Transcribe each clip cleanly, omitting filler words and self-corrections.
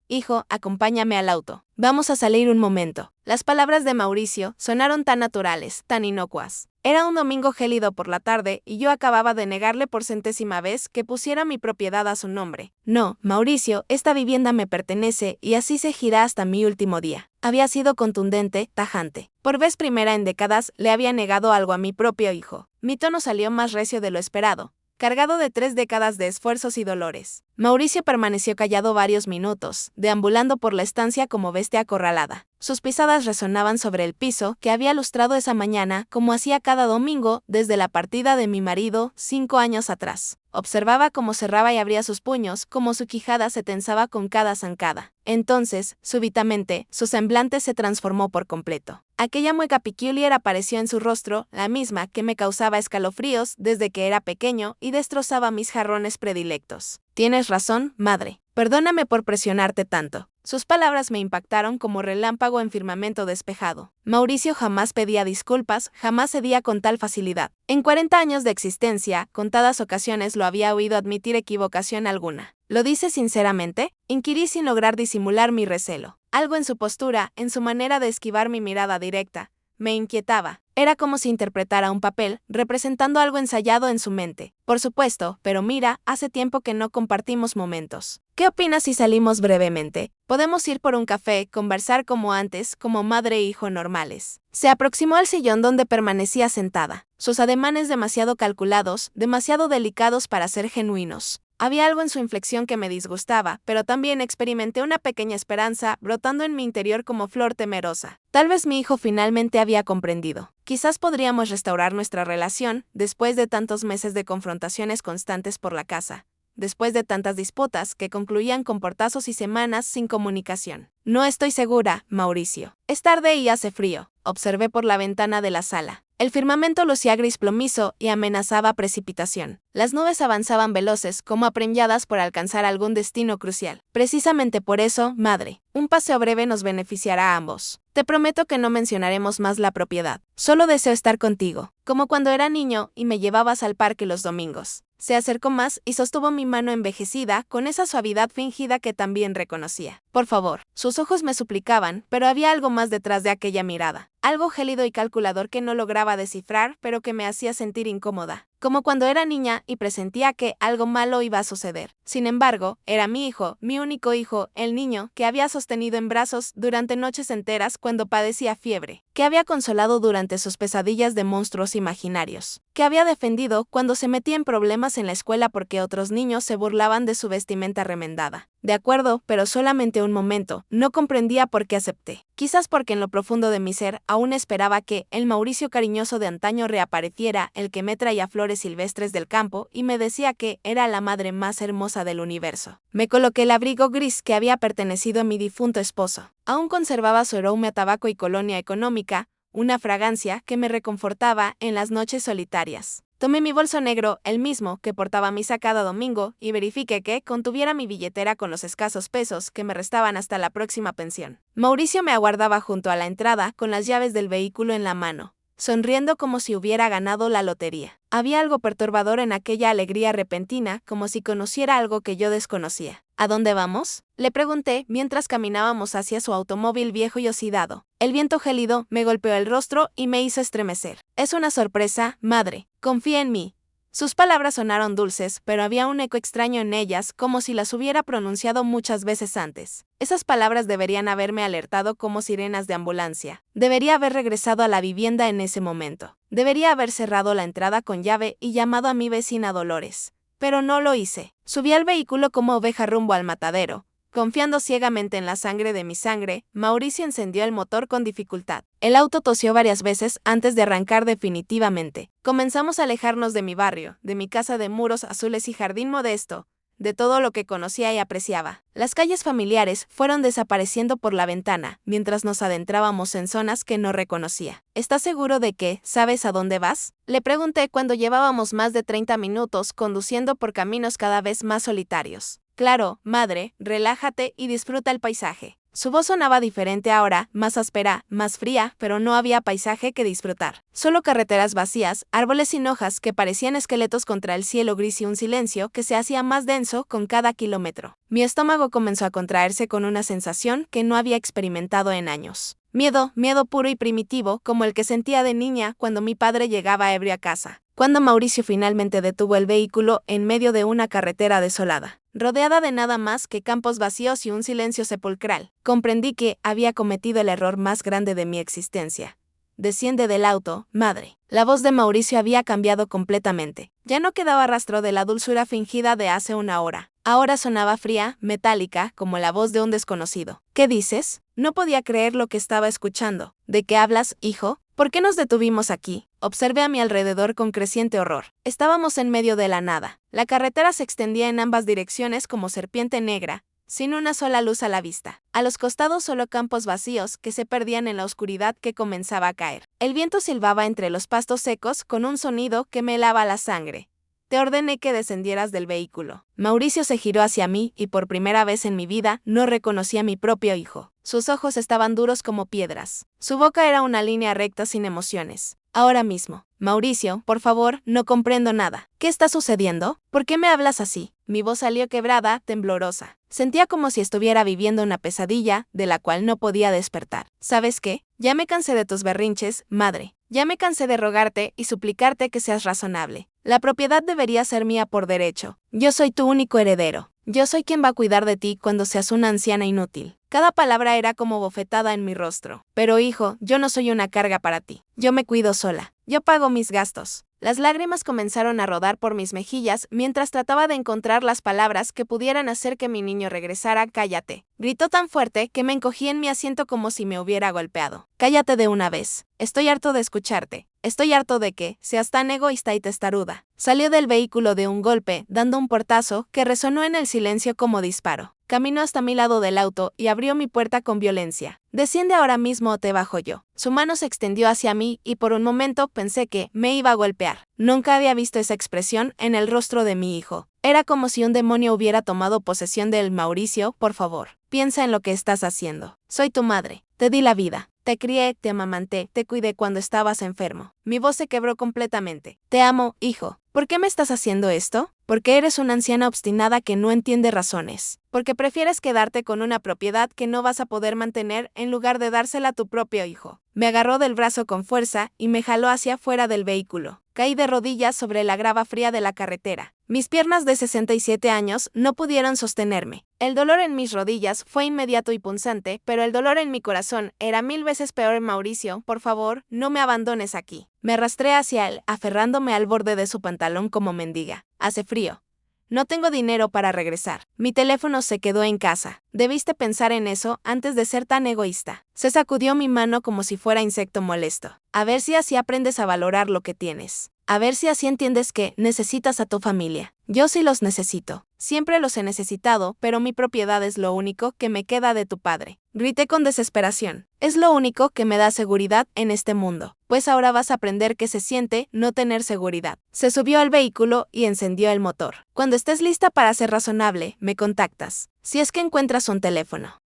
Hijo, acompáñame al auto. Vamos a salir un momento. Las palabras de Mauricio sonaron tan naturales, tan inocuas. Era un domingo gélido por la tarde y yo acababa de negarle por centésima vez que pusiera mi propiedad a su nombre. No, Mauricio, esta vivienda me pertenece y así seguirá hasta mi último día. Había sido contundente, tajante. Por vez primera en décadas le había negado algo a mi propio hijo. Mi tono salió más recio de lo esperado, cargado de 3 décadas de esfuerzos y dolores. Mauricio permaneció callado varios minutos, deambulando por la estancia como bestia acorralada. Sus pisadas resonaban sobre el piso que había lustrado esa mañana como hacía cada domingo desde la partida de mi marido 5 años atrás. Observaba cómo cerraba y abría sus puños, cómo su quijada se tensaba con cada zancada. Entonces, súbitamente, su semblante se transformó por completo. Aquella mueca peculiar apareció en su rostro, la misma que me causaba escalofríos desde que era pequeño y destrozaba mis jarrones predilectos. Tienes razón, madre. Perdóname por presionarte tanto. Sus palabras me impactaron como relámpago en firmamento despejado. Mauricio jamás pedía disculpas, jamás cedía con tal facilidad. En 40 años de existencia, contadas ocasiones lo había oído admitir equivocación alguna. ¿Lo dice sinceramente? Inquirí sin lograr disimular mi recelo. Algo en su postura, en su manera de esquivar mi mirada directa, me inquietaba. Era como si interpretara un papel, representando algo ensayado en su mente. Por supuesto, pero mira, hace tiempo que no compartimos momentos. ¿Qué opinas si salimos brevemente? Podemos ir por un café, conversar como antes, como madre e hijo normales. Se aproximó al sillón donde permanecía sentada. Sus ademanes demasiado calculados, demasiado delicados para ser genuinos. Había algo en su inflexión que me disgustaba, pero también experimenté una pequeña esperanza brotando en mi interior como flor temerosa. Tal vez mi hijo finalmente había comprendido. Quizás podríamos restaurar nuestra relación después de tantos meses de confrontaciones constantes por la casa, después de tantas disputas que concluían con portazos y semanas sin comunicación. No estoy segura, Mauricio. Es tarde y hace frío. Observé por la ventana de la sala. El firmamento lucía gris plomizo y amenazaba precipitación. Las nubes avanzaban veloces, como apremiadas por alcanzar algún destino crucial. Precisamente por eso, madre, un paseo breve nos beneficiará a ambos. Te prometo que no mencionaremos más la propiedad. Solo deseo estar contigo, como cuando era niño y me llevabas al parque los domingos. Se acercó más y sostuvo mi mano envejecida con esa suavidad fingida que también reconocía. Por favor, sus ojos me suplicaban, pero había algo más detrás de aquella mirada. Algo gélido y calculador que no lograba descifrar, pero que me hacía sentir incómoda. Como cuando era niña y presentía que algo malo iba a suceder. Sin embargo, era mi hijo, mi único hijo, el niño, que había sostenido en brazos durante noches enteras cuando padecía fiebre, que había consolado durante sus pesadillas de monstruos imaginarios, que había defendido cuando se metía en problemas en la escuela porque otros niños se burlaban de su vestimenta remendada. De acuerdo, pero solamente un momento, no comprendía por qué acepté. Quizás porque en lo profundo de mi ser aún esperaba que el Mauricio cariñoso de antaño reapareciera, el que me traía flores silvestres del campo y me decía que era la madre más hermosa del universo. Me coloqué el abrigo gris que había pertenecido a mi difunto esposo. Aún conservaba su aroma a tabaco y colonia económica, una fragancia que me reconfortaba en las noches solitarias. Tomé mi bolso negro, el mismo que portaba a misa cada domingo, y verifiqué que contuviera mi billetera con los escasos pesos que me restaban hasta la próxima pensión. Mauricio me aguardaba junto a la entrada con las llaves del vehículo en la mano, sonriendo como si hubiera ganado la lotería. Había algo perturbador en aquella alegría repentina, como si conociera algo que yo desconocía. ¿A dónde vamos?, le pregunté mientras caminábamos hacia su automóvil viejo y oxidado. El viento gélido me golpeó el rostro y me hizo estremecer. Es una sorpresa, madre. Confía en mí. Sus palabras sonaron dulces, pero había un eco extraño en ellas, como si las hubiera pronunciado muchas veces antes. Esas palabras deberían haberme alertado como sirenas de ambulancia. Debería haber regresado a la vivienda en ese momento. Debería haber cerrado la entrada con llave y llamado a mi vecina Dolores. Pero no lo hice. Subí al vehículo como oveja rumbo al matadero. Confiando ciegamente en la sangre de mi sangre, Mauricio encendió el motor con dificultad. El auto tosió varias veces antes de arrancar definitivamente. Comenzamos a alejarnos de mi barrio, de mi casa de muros azules y jardín modesto, de todo lo que conocía y apreciaba. Las calles familiares fueron desapareciendo por la ventana, mientras nos adentrábamos en zonas que no reconocía. ¿Estás seguro de que sabes a dónde vas?, le pregunté cuando llevábamos más de 30 minutos conduciendo por caminos cada vez más solitarios. Claro, madre, relájate y disfruta el paisaje. Su voz sonaba diferente ahora, más áspera, más fría, pero no había paisaje que disfrutar. Solo carreteras vacías, árboles sin hojas que parecían esqueletos contra el cielo gris y un silencio que se hacía más denso con cada kilómetro. Mi estómago comenzó a contraerse con una sensación que no había experimentado en años. Miedo, miedo puro y primitivo, como el que sentía de niña cuando mi padre llegaba ebrio a casa. Cuando Mauricio finalmente detuvo el vehículo en medio de una carretera desolada, rodeada de nada más que campos vacíos y un silencio sepulcral, comprendí que había cometido el error más grande de mi existencia. Desciende del auto, madre. La voz de Mauricio había cambiado completamente. Ya no quedaba rastro de la dulzura fingida de hace una hora. Ahora sonaba fría, metálica, como la voz de un desconocido. ¿Qué dices? No podía creer lo que estaba escuchando. ¿De qué hablas, hijo? ¿Por qué nos detuvimos aquí? Observé a mi alrededor con creciente horror. Estábamos en medio de la nada. La carretera se extendía en ambas direcciones como serpiente negra, sin una sola luz a la vista. A los costados solo campos vacíos que se perdían en la oscuridad que comenzaba a caer. El viento silbaba entre los pastos secos con un sonido que me helaba la sangre. Te ordené que descendieras del vehículo. Mauricio se giró hacia mí y por primera vez en mi vida no reconocí a mi propio hijo. Sus ojos estaban duros como piedras. Su boca era una línea recta sin emociones. Ahora mismo. Mauricio, por favor, no comprendo nada. ¿Qué está sucediendo? ¿Por qué me hablas así? Mi voz salió quebrada, temblorosa. Sentía como si estuviera viviendo una pesadilla de la cual no podía despertar. ¿Sabes qué? Ya me cansé de tus berrinches, madre. Ya me cansé de rogarte y suplicarte que seas razonable. La propiedad debería ser mía por derecho. Yo soy tu único heredero. Yo soy quien va a cuidar de ti cuando seas una anciana inútil. Cada palabra era como bofetada en mi rostro. Pero hijo, yo no soy una carga para ti. Yo me cuido sola. Yo pago mis gastos. Las lágrimas comenzaron a rodar por mis mejillas mientras trataba de encontrar las palabras que pudieran hacer que mi niño regresara. Cállate. Gritó tan fuerte que me encogí en mi asiento como si me hubiera golpeado. Cállate de una vez. Estoy harto de escucharte. Estoy harto de que seas tan egoísta y testaruda. Salió del vehículo de un golpe, dando un portazo que resonó en el silencio como disparo. Caminó hasta mi lado del auto y abrió mi puerta con violencia. Desciende ahora mismo o te bajo yo. Su mano se extendió hacia mí y por un momento pensé que me iba a golpear. Nunca había visto esa expresión en el rostro de mi hijo. Era como si un demonio hubiera tomado posesión de él. Mauricio, por favor, piensa en lo que estás haciendo. Soy tu madre. Te di la vida. Te crié, te amamanté, te cuidé cuando estabas enfermo. Mi voz se quebró completamente. Te amo, hijo. ¿Por qué me estás haciendo esto? Porque eres una anciana obstinada que no entiende razones. Porque prefieres quedarte con una propiedad que no vas a poder mantener en lugar de dársela a tu propio hijo. Me agarró del brazo con fuerza y me jaló hacia afuera del vehículo. Caí de rodillas sobre la grava fría de la carretera. Mis piernas de 67 años no pudieron sostenerme. El dolor en mis rodillas fue inmediato y punzante, pero el dolor en mi corazón era 1000 veces peor. Mauricio, por favor, no me abandones aquí. Me arrastré hacia él, aferrándome al borde de su pantalón como mendiga. Hace frío. No tengo dinero para regresar. Mi teléfono se quedó en casa. Debiste pensar en eso antes de ser tan egoísta. Se sacudió mi mano como si fuera insecto molesto. A ver si así aprendes a valorar lo que tienes. A ver si así entiendes que necesitas a tu familia. Yo sí los necesito. Siempre los he necesitado, pero mi propiedad es lo único que me queda de tu padre. Grité con desesperación. Es lo único que me da seguridad en este mundo. Pues ahora vas a aprender qué se siente no tener seguridad. Se subió al vehículo y encendió el motor. Cuando estés lista para ser razonable, me contactas. Si es que encuentras un teléfono.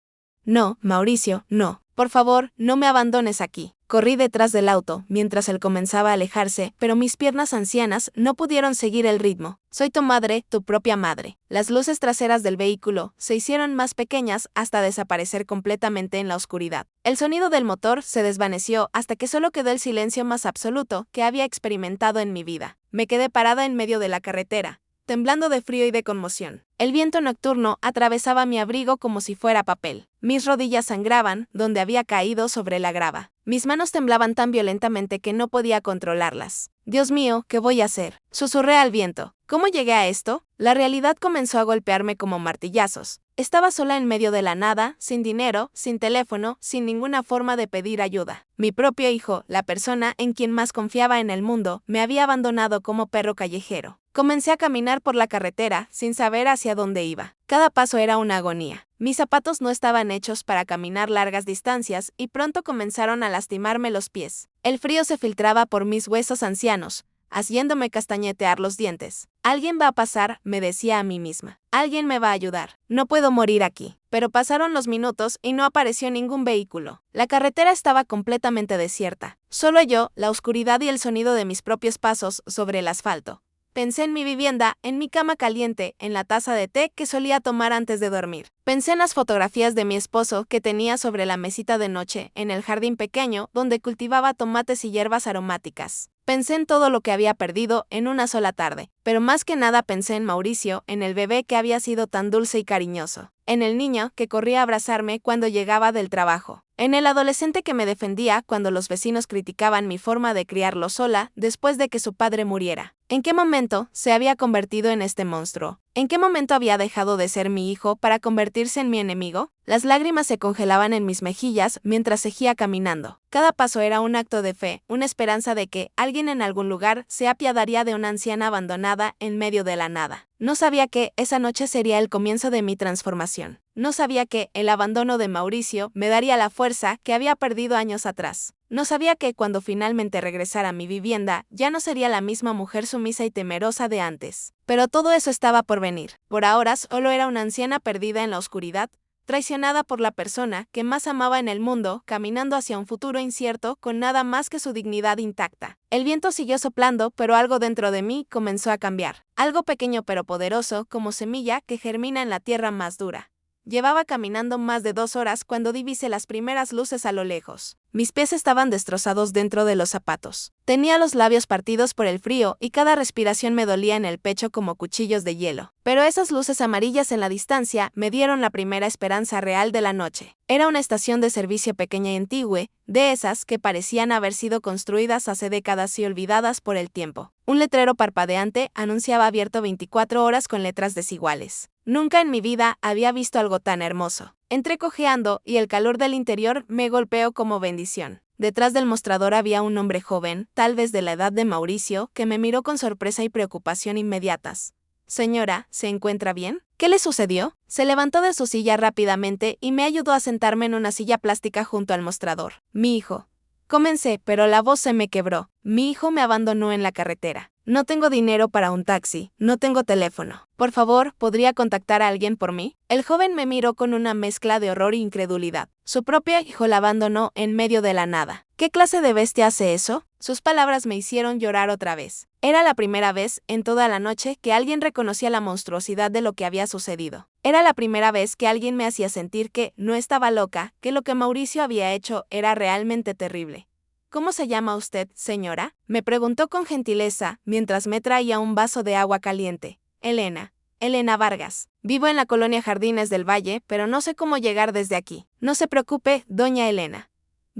No, Mauricio, no. Por favor, no me abandones aquí. Corrí detrás del auto, mientras él comenzaba a alejarse, pero mis piernas ancianas no pudieron seguir el ritmo. Soy tu madre, tu propia madre. Las luces traseras del vehículo se hicieron más pequeñas hasta desaparecer completamente en la oscuridad. El sonido del motor se desvaneció hasta que solo quedó el silencio más absoluto que había experimentado en mi vida. Me quedé parada en medio de la carretera, temblando de frío y de conmoción. El viento nocturno atravesaba mi abrigo como si fuera papel. Mis rodillas sangraban donde había caído sobre la grava. Mis manos temblaban tan violentamente que no podía controlarlas. Dios mío, ¿qué voy a hacer? Susurré al viento. ¿Cómo llegué a esto? La realidad comenzó a golpearme como martillazos. Estaba sola en medio de la nada, sin dinero, sin teléfono, sin ninguna forma de pedir ayuda. Mi propio hijo, la persona en quien más confiaba en el mundo, me había abandonado como perro callejero. Comencé a caminar por la carretera, sin saber hacia dónde iba. Cada paso era una agonía. Mis zapatos no estaban hechos para caminar largas distancias y pronto comenzaron a lastimarme los pies. El frío se filtraba por mis huesos ancianos, haciéndome castañetear los dientes. Alguien va a pasar, me decía a mí misma. Alguien me va a ayudar. No puedo morir aquí. Pero pasaron los minutos y no apareció ningún vehículo. La carretera estaba completamente desierta. Solo yo, la oscuridad y el sonido de mis propios pasos sobre el asfalto. Pensé en mi vivienda, en mi cama caliente, en la taza de té que solía tomar antes de dormir. Pensé en las fotografías de mi esposo que tenía sobre la mesita de noche, en el jardín pequeño donde cultivaba tomates y hierbas aromáticas. Pensé en todo lo que había perdido en una sola tarde, pero más que nada pensé en Mauricio, en el bebé que había sido tan dulce y cariñoso, en el niño que corría a abrazarme cuando llegaba del trabajo, en el adolescente que me defendía cuando los vecinos criticaban mi forma de criarlo sola después de que su padre muriera. ¿En qué momento se había convertido en este monstruo? ¿En qué momento había dejado de ser mi hijo para convertirse en mi enemigo? Las lágrimas se congelaban en mis mejillas mientras seguía caminando. Cada paso era un acto de fe, una esperanza de que alguien en algún lugar se apiadaría de una anciana abandonada en medio de la nada. No sabía que esa noche sería el comienzo de mi transformación. No sabía que el abandono de Mauricio me daría la fuerza que había perdido años atrás. No sabía que cuando finalmente regresara a mi vivienda ya no sería la misma mujer sumisa y temerosa de antes. Pero todo eso estaba por venir. Por ahora solo era una anciana perdida en la oscuridad, traicionada por la persona que más amaba en el mundo, caminando hacia un futuro incierto con nada más que su dignidad intacta. El viento siguió soplando, pero algo dentro de mí comenzó a cambiar. Algo pequeño pero poderoso, como semilla que germina en la tierra más dura. Llevaba caminando más de 2 horas cuando divisé las primeras luces a lo lejos. Mis pies estaban destrozados dentro de los zapatos. Tenía los labios partidos por el frío y cada respiración me dolía en el pecho como cuchillos de hielo. Pero esas luces amarillas en la distancia me dieron la primera esperanza real de la noche. Era una estación de servicio pequeña y antigua, de esas que parecían haber sido construidas hace décadas y olvidadas por el tiempo. Un letrero parpadeante anunciaba abierto 24 horas con letras desiguales. Nunca en mi vida había visto algo tan hermoso. Entré cojeando y el calor del interior me golpeó como bendición. Detrás del mostrador había un hombre joven, tal vez de la edad de Mauricio, que me miró con sorpresa y preocupación inmediatas. Señora, ¿se encuentra bien? ¿Qué le sucedió? Se levantó de su silla rápidamente y me ayudó a sentarme en una silla plástica junto al mostrador. Mi hijo. Comencé, pero la voz se me quebró. Mi hijo me abandonó en la carretera. No tengo dinero para un taxi, no tengo teléfono. Por favor, ¿podría contactar a alguien por mí? El joven me miró con una mezcla de horror e incredulidad. Su propio hijo la abandonó en medio de la nada. ¿Qué clase de bestia hace eso? Sus palabras me hicieron llorar otra vez. Era la primera vez en toda la noche que alguien reconocía la monstruosidad de lo que había sucedido. Era la primera vez que alguien me hacía sentir que no estaba loca, que lo que Mauricio había hecho era realmente terrible. ¿Cómo se llama usted, señora? Me preguntó con gentileza, mientras me traía un vaso de agua caliente. Elena. Elena Vargas. Vivo en la colonia Jardines del Valle, pero no sé cómo llegar desde aquí. No se preocupe, doña Elena.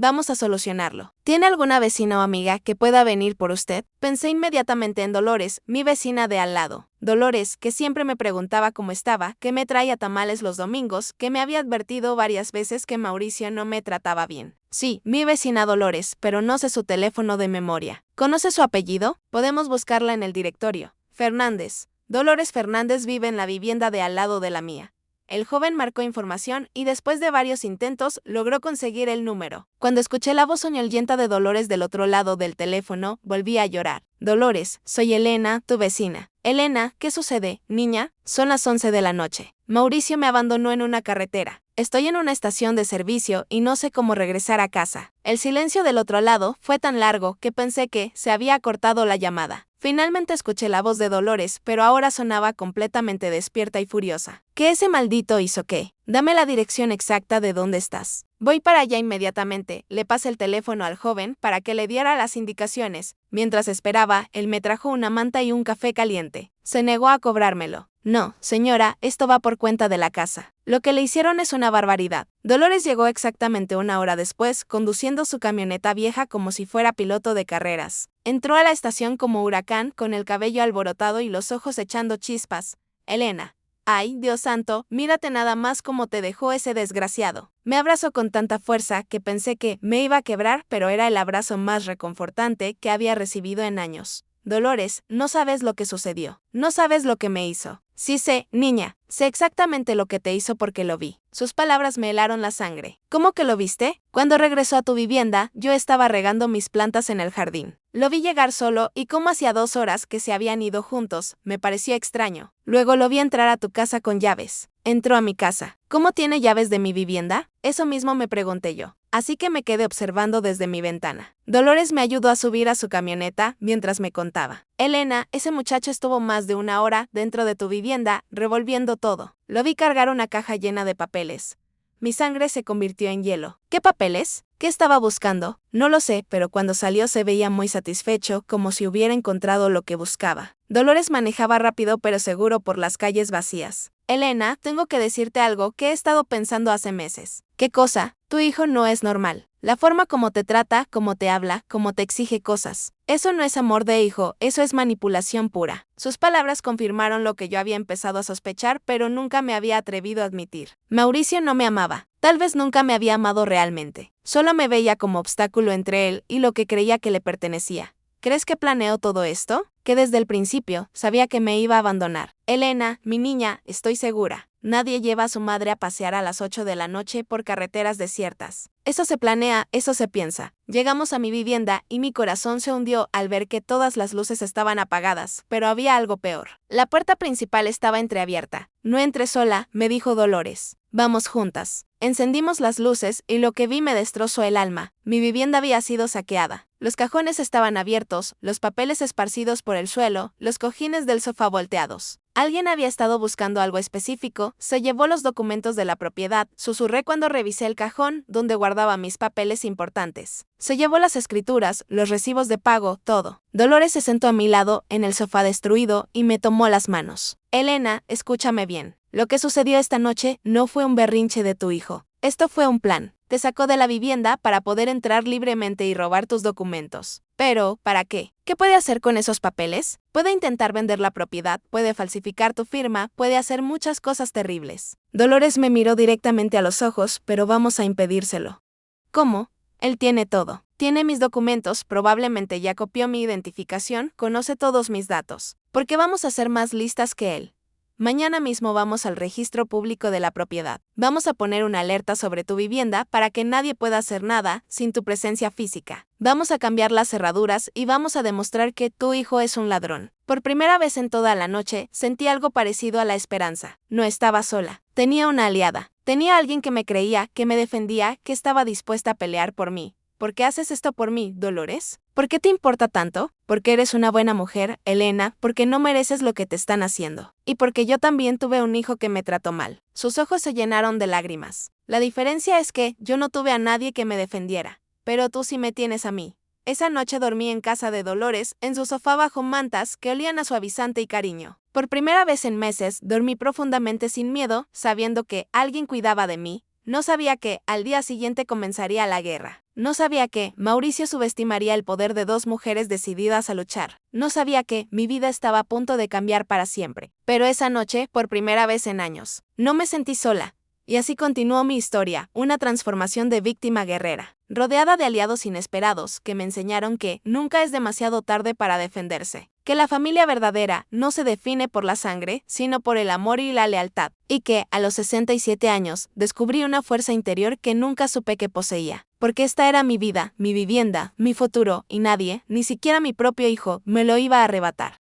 Vamos a solucionarlo. ¿Tiene alguna vecina o amiga que pueda venir por usted? Pensé inmediatamente en Dolores, mi vecina de al lado. Dolores, que siempre me preguntaba cómo estaba, que me traía tamales los domingos, que me había advertido varias veces que Mauricio no me trataba bien. Sí, mi vecina Dolores, pero no sé su teléfono de memoria. ¿Conoce su apellido? Podemos buscarla en el directorio. Fernández. Dolores Fernández vive en la vivienda de al lado de la mía. El joven marcó información y después de varios intentos logró conseguir el número. Cuando escuché la voz soñolienta de Dolores del otro lado del teléfono, volví a llorar. Dolores, soy Elena, tu vecina. Elena, ¿qué sucede, niña? Son las 11 de la noche. Mauricio me abandonó en una carretera. Estoy en una estación de servicio y no sé cómo regresar a casa. El silencio del otro lado fue tan largo que pensé que se había cortado la llamada. Finalmente escuché la voz de Dolores, pero ahora sonaba completamente despierta y furiosa. ¿Qué ese maldito hizo qué? Dame la dirección exacta de dónde estás. Voy para allá inmediatamente. Le pasé el teléfono al joven para que le diera las indicaciones. Mientras esperaba, él me trajo una manta y un café caliente. Se negó a cobrármelo. No, señora, esto va por cuenta de la casa. Lo que le hicieron es una barbaridad. Dolores llegó exactamente 1 hora después, conduciendo su camioneta vieja como si fuera piloto de carreras. Entró a la estación como huracán, con el cabello alborotado y los ojos echando chispas. Elena. Ay, Dios santo, mírate nada más cómo te dejó ese desgraciado. Me abrazó con tanta fuerza que pensé que me iba a quebrar, pero era el abrazo más reconfortante que había recibido en años. Dolores, no sabes lo que sucedió. No sabes lo que me hizo. Sí sé, niña, sé exactamente lo que te hizo porque lo vi. Sus palabras me helaron la sangre. ¿Cómo que lo viste? Cuando regresó a tu vivienda, yo estaba regando mis plantas en el jardín. Lo vi llegar solo y como hacía 2 horas que se habían ido juntos, me pareció extraño. Luego lo vi entrar a tu casa con llaves. Entró a mi casa. ¿Cómo tiene llaves de mi vivienda? Eso mismo me pregunté yo. Así que me quedé observando desde mi ventana. Dolores me ayudó a subir a su camioneta mientras me contaba. Elena, ese muchacho estuvo más de 1 hora dentro de tu vivienda, revolviendo todo. Lo vi cargar una caja llena de papeles. Mi sangre se convirtió en hielo. ¿Qué papeles? ¿Qué estaba buscando? No lo sé, pero cuando salió se veía muy satisfecho, como si hubiera encontrado lo que buscaba. Dolores manejaba rápido pero seguro por las calles vacías. Elena, tengo que decirte algo que he estado pensando hace meses. ¿Qué cosa? Tu hijo no es normal. La forma como te trata, como te habla, como te exige cosas. Eso no es amor de hijo, eso es manipulación pura. Sus palabras confirmaron lo que yo había empezado a sospechar, pero nunca me había atrevido a admitir. Mauricio no me amaba. Tal vez nunca me había amado realmente. Solo me veía como obstáculo entre él y lo que creía que le pertenecía. ¿Crees que planeó todo esto? Que desde el principio sabía que me iba a abandonar. Elena, mi niña, estoy segura. Nadie lleva a su madre a pasear a las 8 de la noche por carreteras desiertas. Eso se planea, eso se piensa. Llegamos a mi vivienda y mi corazón se hundió al ver que todas las luces estaban apagadas, pero había algo peor. La puerta principal estaba entreabierta. No entré sola, me dijo Dolores. Vamos juntas. Encendimos las luces y lo que vi me destrozó el alma. Mi vivienda había sido saqueada. Los cajones estaban abiertos, los papeles esparcidos por el suelo, los cojines del sofá volteados. Alguien había estado buscando algo específico, se llevó los documentos de la propiedad, susurré cuando revisé el cajón donde guardaba mis papeles importantes. Se llevó las escrituras, los recibos de pago, todo. Dolores se sentó a mi lado, en el sofá destruido, y me tomó las manos. Elena, escúchame bien. Lo que sucedió esta noche no fue un berrinche de tu hijo. Esto fue un plan. Te sacó de la vivienda para poder entrar libremente y robar tus documentos. Pero, ¿para qué? ¿Qué puede hacer con esos papeles? Puede intentar vender la propiedad, puede falsificar tu firma, puede hacer muchas cosas terribles. Dolores me miró directamente a los ojos, pero vamos a impedírselo. ¿Cómo? Él tiene todo. Tiene mis documentos, probablemente ya copió mi identificación, conoce todos mis datos. ¿Por qué vamos a ser más listas que él? Mañana mismo vamos al registro público de la propiedad. Vamos a poner una alerta sobre tu vivienda para que nadie pueda hacer nada sin tu presencia física. Vamos a cambiar las cerraduras y vamos a demostrar que tu hijo es un ladrón. Por primera vez en toda la noche, sentí algo parecido a la esperanza. No estaba sola. Tenía una aliada. Tenía alguien que me creía, que me defendía, que estaba dispuesta a pelear por mí. ¿Por qué haces esto por mí, Dolores? ¿Por qué te importa tanto? Porque eres una buena mujer, Elena, porque no mereces lo que te están haciendo. Y porque yo también tuve un hijo que me trató mal. Sus ojos se llenaron de lágrimas. La diferencia es que yo no tuve a nadie que me defendiera. Pero tú sí me tienes a mí. Esa noche dormí en casa de Dolores, en su sofá bajo mantas que olían a suavizante y cariño. Por primera vez en meses, dormí profundamente sin miedo, sabiendo que alguien cuidaba de mí. No sabía que, al día siguiente comenzaría la guerra. No sabía que, Mauricio subestimaría el poder de dos mujeres decididas a luchar. No sabía que, mi vida estaba a punto de cambiar para siempre. Pero esa noche, por primera vez en años, no me sentí sola. Y así continuó mi historia, una transformación de víctima a guerrera, rodeada de aliados inesperados que me enseñaron que nunca es demasiado tarde para defenderse, que la familia verdadera no se define por la sangre, sino por el amor y la lealtad, y que, a los 67 años, descubrí una fuerza interior que nunca supe que poseía, porque esta era mi vida, mi vivienda, mi futuro, y nadie, ni siquiera mi propio hijo, me lo iba a arrebatar.